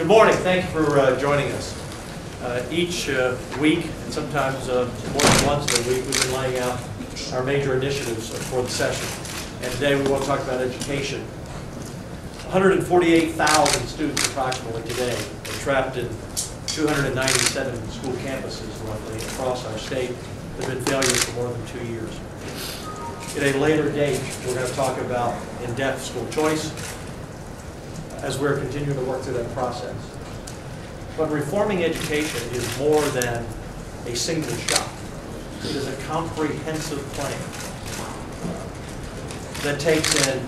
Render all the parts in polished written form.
Good morning. Thank you for joining us. Each week, and sometimes more than once in a week, we've been laying out our major initiatives for the session. And today we want to talk about education. 148,000 students approximately today are trapped in 297 school campuses roughly across our state that have been failures for more than 2 years. At a later date, we're going to talk about in-depth school choice as we're continuing to work through that process. But reforming education is more than a single shot. It is a comprehensive plan that takes in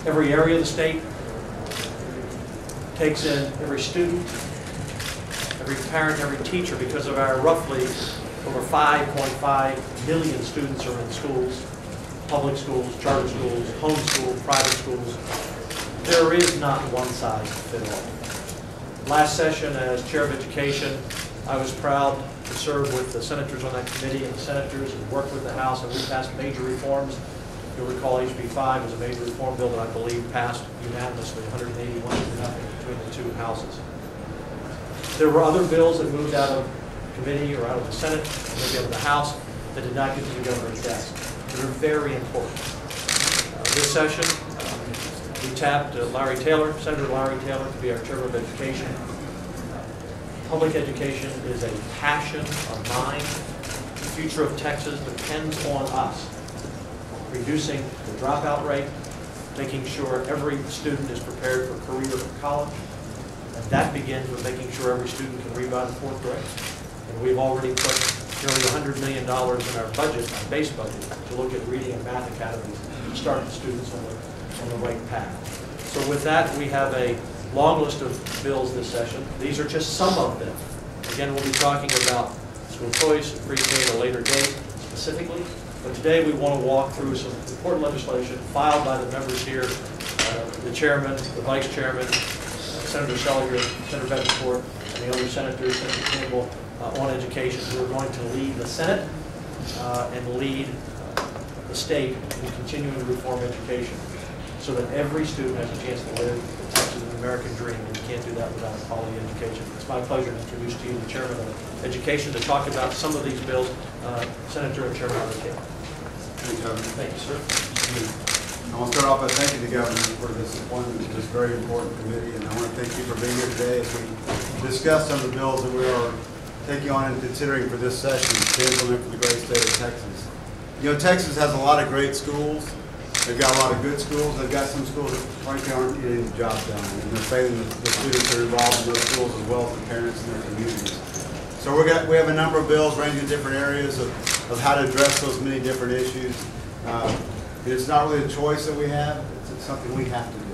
every area of the state, takes in every student, every parent, every teacher, because of our roughly over 5.5 million students are in schools, public schools, charter schools, homeschool, private schools. There is not one size to fit all. Last session as Chair of Education, I was proud to serve with the senators on that committee and the senators and work with the House, and we passed major reforms. You'll recall HB 5 was a major reform bill that I believe passed unanimously, 181 to nothing between the two houses. There were other bills that moved out of committee or out of the Senate or maybe out of the House that did not get to the governor's desk. They're very important. This session, we tapped Larry Taylor, Senator Larry Taylor, to be our Chair of Education. Public education is a passion of mine. The future of Texas depends on us reducing the dropout rate, making sure every student is prepared for career or college. And that begins with making sure every student can read by the 4th grade. And we've already put nearly $100 million in our budget, our base budget, to look at reading and math academies and start the students on the right path. So with that, we have a long list of bills this session. These are just some of them. Again, we'll be talking about school choice, pre-K at a later date specifically. But today we want to walk through some important legislation filed by the members here, the chairman, the vice chairman, Senator Seliger, Senator Betancourt, and the other senators, Senator Campbell, on education, who are going to lead the Senate and lead the state in continuing to reform education so that every student has a chance to live the Texas American dream, and you can't do that without quality education. It's my pleasure to introduce to you the Chairman of Education to talk about some of these bills, Senator and Chairman Larry Taylor. Thank you, Governor. Thank you, sir. I want to start off by thanking the Governor for this appointment to this very important committee, and I want to thank you for being here today as we discuss some of the bills that we are taking on and considering for this session to implement for the great state of Texas. You know, Texas has a lot of great schools. They've got a lot of good schools. They've got some schools that frankly aren't getting the job done, and they're failing the students that are involved in those schools as well as the parents and their communities. So we have a number of bills ranging in different areas of how to address those many different issues. It's not really a choice that we have. It's something we have to do.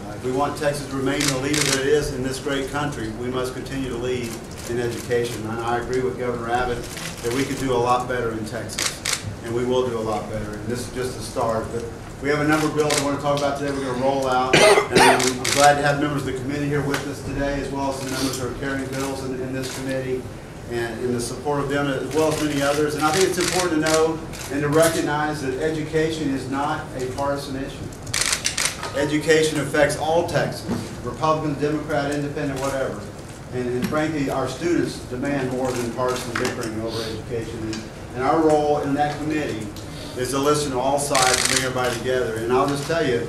If we want Texas to remain the leader that it is in this great country, we must continue to lead in education. And I agree with Governor Abbott that we could do a lot better in Texas, and we will do a lot better. And this is just the start. But we have a number of bills I want to talk about today. We're going to roll out. And I'm glad to have members of the committee here with us today, as well as the members who are carrying bills in this committee, and in the support of them, as well as many others. And I think it's important to know and to recognize that education is not a partisan issue. Education affects all Texans, Republican, Democrat, Independent, whatever. And frankly, our students demand more than partisan bickering over education. And our role in that committee is to listen to all sides and bring everybody together. And I'll just tell you,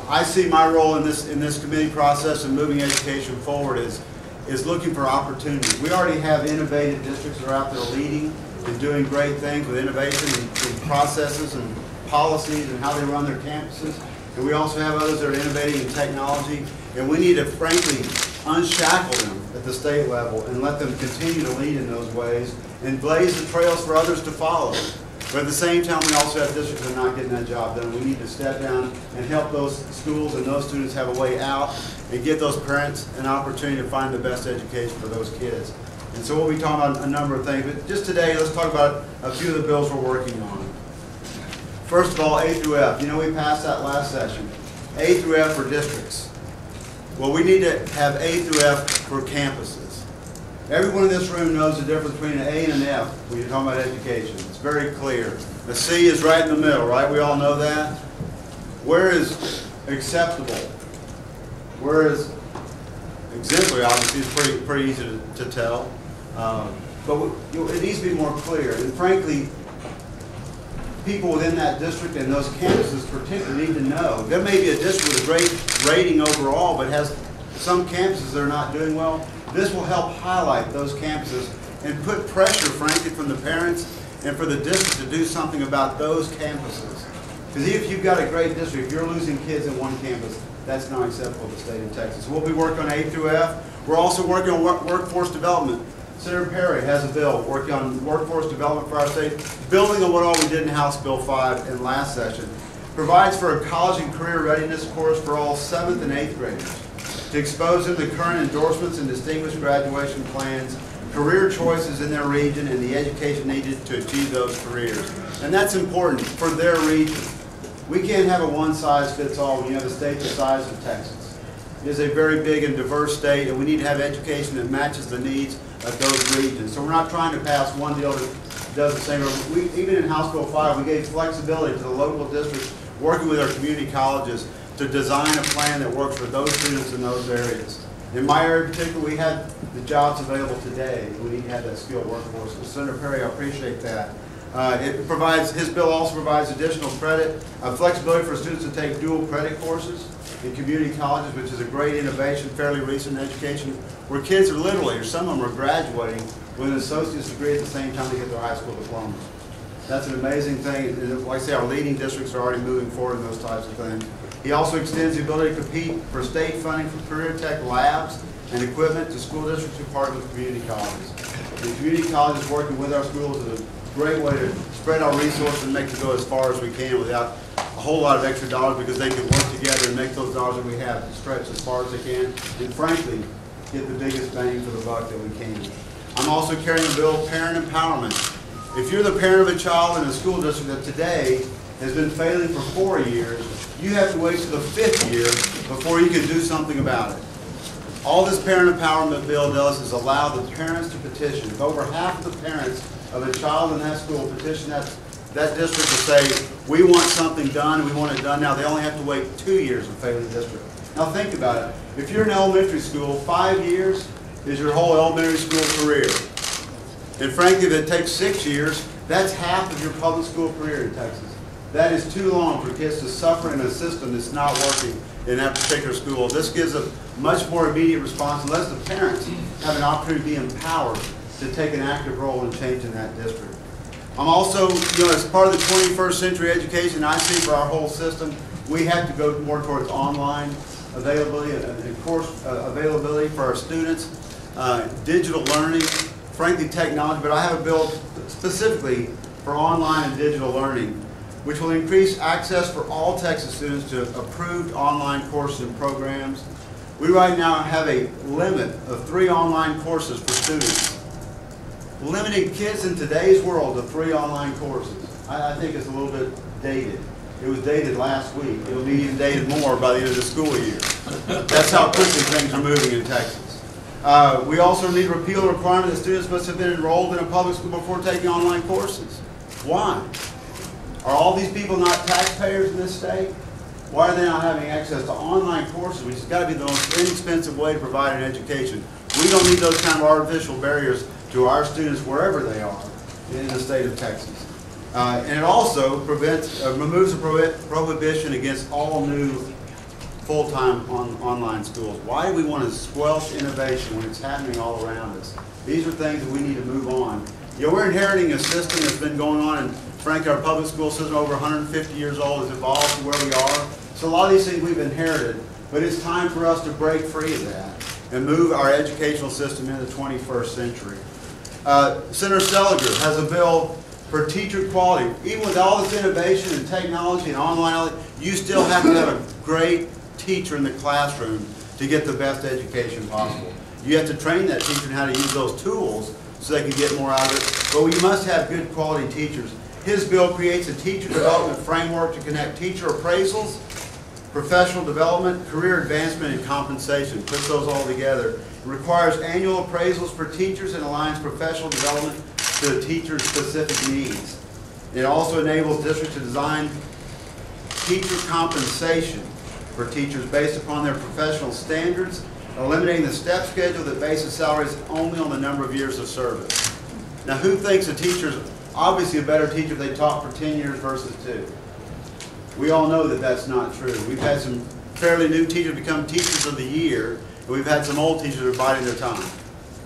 I see my role in this committee process and moving education forward is looking for opportunities. We already have innovative districts that are out there leading and doing great things with innovation and processes and policies and how they run their campuses. And we also have others that are innovating in technology. And we need to, frankly, unshackle them at the state level and let them continue to lead in those ways and blaze the trails for others to follow. But at the same time, we also have districts that are not getting that job done. We need to step down and help those schools and those students have a way out and give those parents an opportunity to find the best education for those kids. And so we'll be talking about a number of things. But just today, let's talk about a few of the bills we're working on. First of all, A through F. We passed that last session. A through F for districts. Well, we need to have A through F for campuses. Everyone in this room knows the difference between an A and an F when you're talking about education. It's very clear. The C is right in the middle, right? We all know that. Where is acceptable? Where is exemplary, obviously, it's pretty easy to tell. But it needs to be more clear. And frankly, people within that district and those campuses particularly need to know. There may be a district with a great rating overall, but has some campuses that are not doing well. This will help highlight those campuses and put pressure, frankly, from the parents and for the district to do something about those campuses. Because if you've got a great district, if you're losing kids in one campus, that's not acceptable to the state of Texas. We'll be working on A through F. We're also working on workforce development. Senator Perry has a bill working on workforce development for our state, building on what all we did in House Bill 5 in last session. Provides for a college and career readiness course for all 7th and 8th graders to expose them to current endorsements and distinguished graduation plans, career choices in their region, and the education needed to achieve those careers. And that's important for their region. We can't have a one-size-fits-all when you have a state the size of Texas. It is a very big and diverse state, and we need to have education that matches the needs of those regions. So we're not trying to pass one deal that does the same. Even in House Bill 5, we gave flexibility to the local districts working with our community colleges to design a plan that works for those students in those areas. In my area in particular, we had the jobs available today. We need to have that skilled workforce. So Senator Perry, I appreciate that. His bill also provides additional credit, flexibility for students to take dual credit courses in community colleges, which is a great innovation, fairly recent in education, where kids are literally, or some of them are graduating with an associate's degree at the same time they get their high school diplomas. That's an amazing thing. And like I say, our leading districts are already moving forward in those types of things. He also extends the ability to compete for state funding for career tech labs and equipment to school districts who partner with community colleges. The community colleges working with our schools is a great way to spread our resources and make it go as far as we can without a whole lot of extra dollars, because they can work together and make those dollars that we have stretch as far as they can, and frankly, get the biggest bang for the buck that we can. I'm also carrying the bill Parent Empowerment. If you're the parent of a child in a school district that today has been failing for 4 years, you have to wait to the 5th year before you can do something about it. All this Parent Empowerment bill does is allow the parents to petition. If over half of the parents of a child in that school petition that district to say, we want something done, we want it done now, they only have to wait 2 years of failing district. Now think about it. If you're in elementary school, 5 years is your whole elementary school career. And frankly, if it takes 6 years, that's half of your public school career in Texas. That is too long for kids to suffer in a system that's not working in that particular school. This gives a much more immediate response and lets the parents have an opportunity to be empowered to take an active role in changing that district. I'm also, as part of the 21st century education I see for our whole system, we have to go more towards online availability and course availability for our students, digital learning, frankly technology, but I have a bill specifically for online and digital learning, which will increase access for all Texas students to approved online courses and programs. We right now have a limit of 3 online courses for students. Limiting kids in today's world to 3 online courses, I think it's a little bit dated. It was dated last week. It'll be even dated more by the end of the school year. That's how quickly things are moving in Texas. We also need to repeal the requirement that students must have been enrolled in a public school before taking online courses. Why? Are all these people not taxpayers in this state? Why are they not having access to online courses, which has got to be the most inexpensive way to provide an education? We don't need those kind of artificial barriers to our students wherever they are in the state of Texas. And it also removes a prohibition against all new full-time online schools. Why do we want to squelch innovation when it's happening all around us? These are things that we need to move on. We're inheriting a system that's been going on, and frankly, our public school system, over 150 years old, has evolved to where we are. So a lot of these things we've inherited, but it's time for us to break free of that and move our educational system into the 21st century. Senator Seliger has a bill for teacher quality. Even with all this innovation and technology and online, you still have to have a great teacher in the classroom to get the best education possible. You have to train that teacher in how to use those tools so they can get more out of it. But we must have good quality teachers. His bill creates a teacher development framework to connect teacher appraisals, professional development, career advancement, and compensation. Puts those all together. It requires annual appraisals for teachers and aligns professional development to the teacher's specific needs. It also enables districts to design teacher compensation for teachers based upon their professional standards, eliminating the step schedule that bases salaries only on the number of years of service. Now, who thinks a teacher's obviously a better teacher if they taught for 10 years versus 2? We all know that that's not true. We've had some fairly new teachers become teachers of the year, and we've had some old teachers that are biding their time.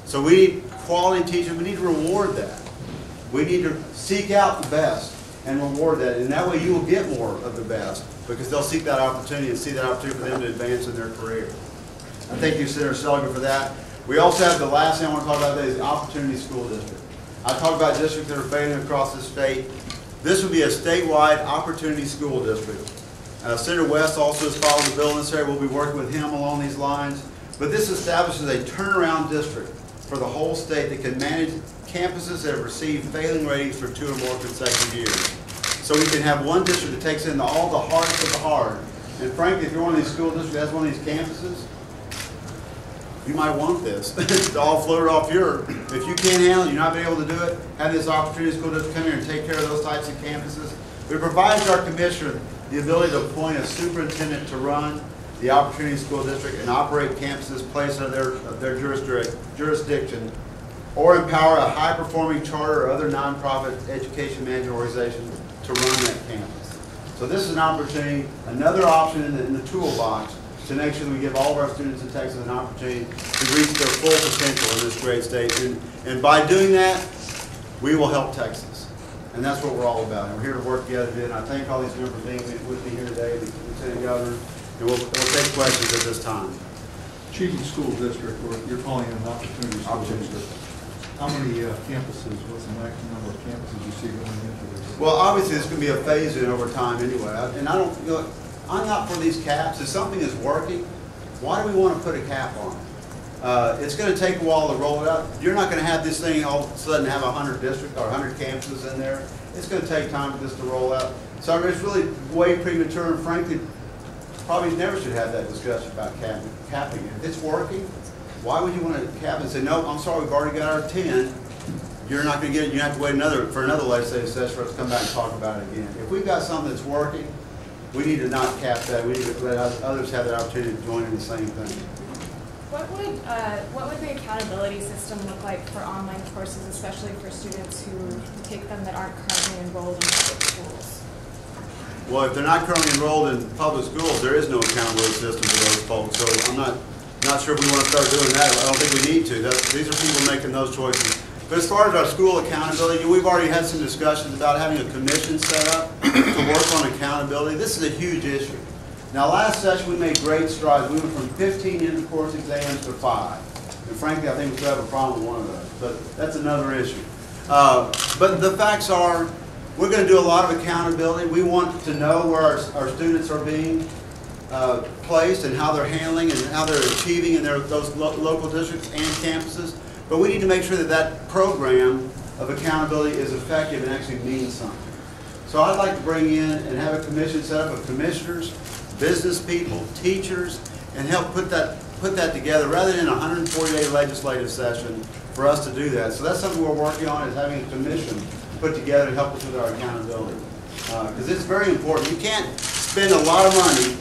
So we need quality teachers. We need to reward that. We need to seek out the best and reward that, and that way you will get more of the best because they'll seek that opportunity and see that opportunity for them to advance in their career. I thank you, Senator Seliger, for that. We also have the last thing I want to talk about today is the Opportunity School District. I talk about districts that are failing across the state. This would be a statewide Opportunity School District. Senator West also has filed a bill in this area. We'll be working with him along these lines. But this establishes a turnaround district for the whole state that can manage campuses that have received failing ratings for 2 or more consecutive years. So we can have one district that takes in all the hardest of the hard. And frankly, if you're one of these school districts that has one of these campuses, you might want this to all float off your, if you can't handle it, you're not being able to do it, have this Opportunity School District come here and take care of those types of campuses. We provide our commissioner the ability to appoint a superintendent to run the Opportunity School District and operate campuses placed under their jurisdiction, or empower a high-performing charter or other nonprofit education management organization to run that campus. So this is an opportunity, another option in the toolbox to make sure that we give all of our students in Texas an opportunity to reach their full potential in this great state. And by doing that, we will help Texas. And that's what we're all about. And we're here to work together today. And I thank all these members for being with me here today, the Lieutenant Governor. And we'll take questions at this time. Cheatham School District, or you're calling it an Opportunity School District. How many campuses, what's the maximum number of campuses you see going into this? Well, obviously, this can be a phase-in over time anyway. And I don't, I'm not for these caps. If something is working, why do we want to put a cap on it? It's going to take a while to roll it out. You're not going to have this thing all of a sudden have 100 districts or 100 campuses in there. It's going to take time for this to roll out. So it's really way premature, and frankly, probably never should have that discussion about capping it. If it's working, why would you want to cap it and say, no, I'm sorry, we've already got our 10. You're not going to get it. You have to wait for another legislative session for us to come back and talk about it again. If we've got something that's working, we need to not cap that. We need to let others have the opportunity to join in the same thing. What would the accountability system look like for online courses, especially for students who take them that aren't currently enrolled in public schools? Well, if they're not currently enrolled in public schools, there is no accountability system for those folks. So I'm not sure if we want to start doing that. I don't think we need to. These are people making those choices. But as far as our school accountability, we've already had some discussions about having a commission set up to work on accountability. This is a huge issue. Now, last session we made great strides. We went from 15 end-of-course exams to 5. And frankly, I think we still have a problem with one of those. But that's another issue. But the facts are, we're going to do a lot of accountability. We want to know where our students are being placed and how they're handling and how they're achieving in those local districts and campuses. But we need to make sure that that program of accountability is effective and actually means something. So I'd like to bring in and have a commission set up of commissioners, business people, teachers, and help put that together rather than a 140-day legislative session for us to do that. So that's something we're working on, is having a commission put together to help us with our accountability. Because it's very important. You can't spend a lot of money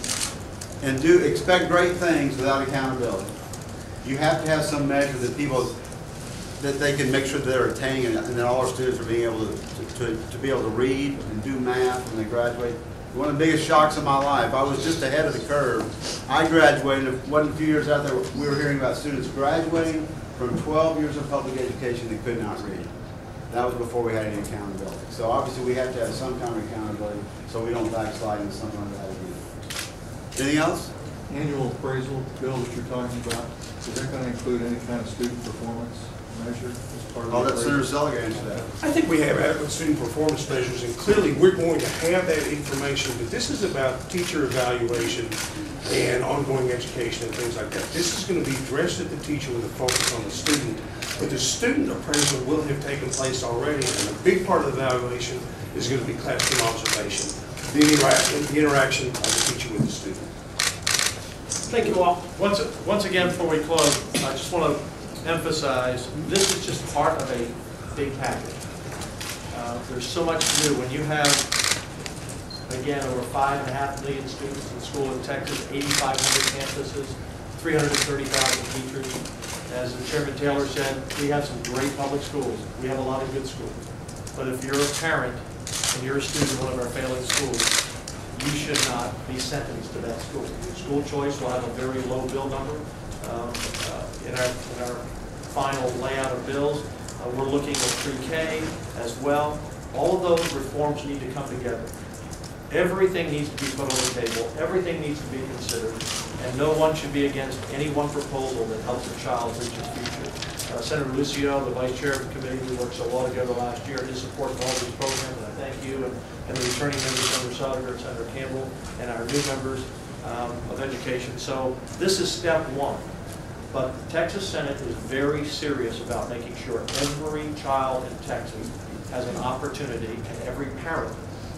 and expect great things without accountability. You have to have some measure that they can make sure that they're attaining, and that all our students are being able to be able to read and do math when they graduate. One of the biggest shocks of my life, I was just ahead of the curve. I graduated, it wasn't a few years out there, we were hearing about students graduating from 12 years of public education that could not read. That was before we had any accountability. So obviously we have to have some kind of accountability so we don't backslide into something like that again. Anything else? Annual appraisal bill that you're talking about, is that going to include any kind of student performance measure as part of the I'll let appraisal? Senator Seliger answer that. I think we have adequate student performance measures, and clearly we're going to have that information, but this is about teacher evaluation and ongoing education and things like that. This is going to be addressed at the teacher with a focus on the student, but the student appraisal will have taken place already, and a big part of the evaluation is going to be classroom observation, the interaction of the teacher with the student. Thank you all. Once again, before we close, I just want to emphasize, this is just part of a big package. There's so much to do. When you have, again, over 5.5 million students in school in Texas, 8,500 campuses, 330,000 teachers. As Chairman Taylor said, we have some great public schools. We have a lot of good schools. But if you're a parent and you're a student in one of our failing schools, you should not be sentenced to that school. School choice will have a very low bill number. In our final layout of bills, we're looking at pre-K as well. All of those reforms need to come together. Everything needs to be put on the table. Everything needs to be considered. And no one should be against any one proposal that helps a child reach its future. Senator Lucio, the vice chair of the committee, we worked so well together last year, his support of all these programs, and I thank you and the returning members, Senator Souder and Senator Campbell, and our new members of education. So this is step one. But the Texas Senate is very serious about making sure every child in Texas has an opportunity and every parent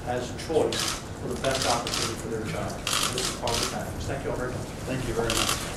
has choice for the best opportunity for their child. This is part of the package. Thank you all very much. Thank you very much.